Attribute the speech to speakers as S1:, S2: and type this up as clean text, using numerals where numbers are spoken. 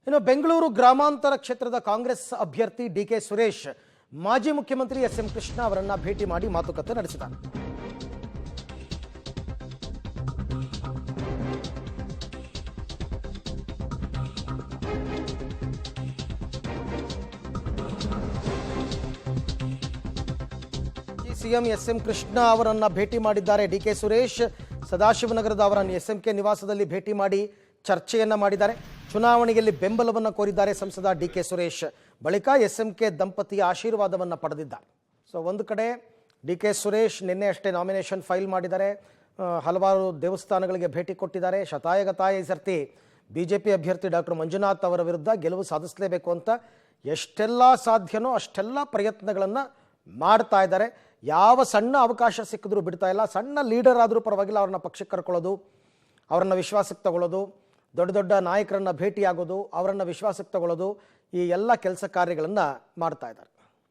S1: ಇನ್ನು ಬೆಂಗಳೂರು ಗ್ರಾಮಾಂತರ ಕ್ಷೇತ್ರದ ಕಾಂಗ್ರೆಸ್ ಅಭ್ಯರ್ಥಿ ಡಿಕೆ ಸುರೇಶ್ ಮಾಜಿ ಮುಖ್ಯಮಂತ್ರಿ ಎಸ್.ಎಂ. ಕೃಷ್ಣ ಅವರನ್ನ ಭೇಟಿ ಮಾಡಿ ಮಾತುಕತೆ ನಡೆಸಿದ್ದಾರೆ. CM SM. ಕೃಷ್ಣ ಅವರನ್ನ ಭೇಟಿ ಮಾಡಿದ್ದಾರೆ ಡಿಕೆ ಸುರೇಶ್. ಸದಾಶಿವನಗರದ ಅವರ ಎಸ್.ಎಂ.ಕೆ ನಿವಾಸದಲ್ಲಿ ಭೇಟಿ ಮಾಡಿ ಚರ್ಚೆಯನ್ನ ಮಾಡಿದ್ದಾರೆ. ಚುನಾವಣೆಯಲ್ಲಿ ಬೆಂಬಲವನ್ನು ಕೋರಿದ್ದಾರೆ ಸಂಸದ ಡಿಕೆ ಸುರೇಶ್. ಬಳಿಕ ಎಸ್.ಎಂ.ಕೆ ದಂಪತಿಯ ಆಶೀರ್ವಾದವನ್ನು ಪಡೆದಿದ್ದಾರೆ. ಸೊ ಒಂದು ಕಡೆ ಡಿಕೆ ಸುರೇಶ್ ನಿನ್ನೆ ಅಷ್ಟೇ ನಾಮಿನೇಷನ್ ಫೈಲ್ ಮಾಡಿದ್ದಾರೆ. ಹಲವಾರು ದೇವಸ್ಥಾನಗಳಿಗೆ ಭೇಟಿ ಕೊಟ್ಟಿದ್ದಾರೆ. ಶತಾಯಗತಾಯ ಈ ಸರ್ತಿ ಬಿಜೆಪಿ ಅಭ್ಯರ್ಥಿ ಡಾಕ್ಟರ್ ಮಂಜುನಾಥ್ ಅವರ ವಿರುದ್ಧ ಗೆಲುವು ಸಾಧಿಸಲೇಬೇಕು ಅಂತ ಎಷ್ಟೆಲ್ಲ ಸಾಧ್ಯನೋ ಅಷ್ಟೆಲ್ಲ ಪ್ರಯತ್ನಗಳನ್ನು ಮಾಡ್ತಾ ಇದ್ದಾರೆ. ಯಾವ ಸಣ್ಣ ಅವಕಾಶ ಸಿಕ್ಕಿದ್ರೂ ಬಿಡ್ತಾ ಇಲ್ಲ. ಸಣ್ಣ ಲೀಡರ್ ಆದರೂ ಪರವಾಗಿಲ್ಲ, ಅವ್ರನ್ನ ಪಕ್ಷಕ್ಕೆ ಕರ್ಕೊಳ್ಳೋದು, ಅವರನ್ನ ವಿಶ್ವಾಸಕ್ಕೆ ತಗೊಳ್ಳೋದು, ದೊಡ್ಡ ದೊಡ್ಡ ನಾಯಕರನ್ನ ಭೇಟಿಯಾಗೋದು, ಅವರನ್ನು ವಿಶ್ವಾಸಕ್ಕೆ ತಗೊಳ್ಳೋದು, ಈ ಎಲ್ಲ ಕೆಲಸ ಕಾರ್ಯಗಳನ್ನು ಮಾಡ್ತಾ ಇದ್ದಾರೆ.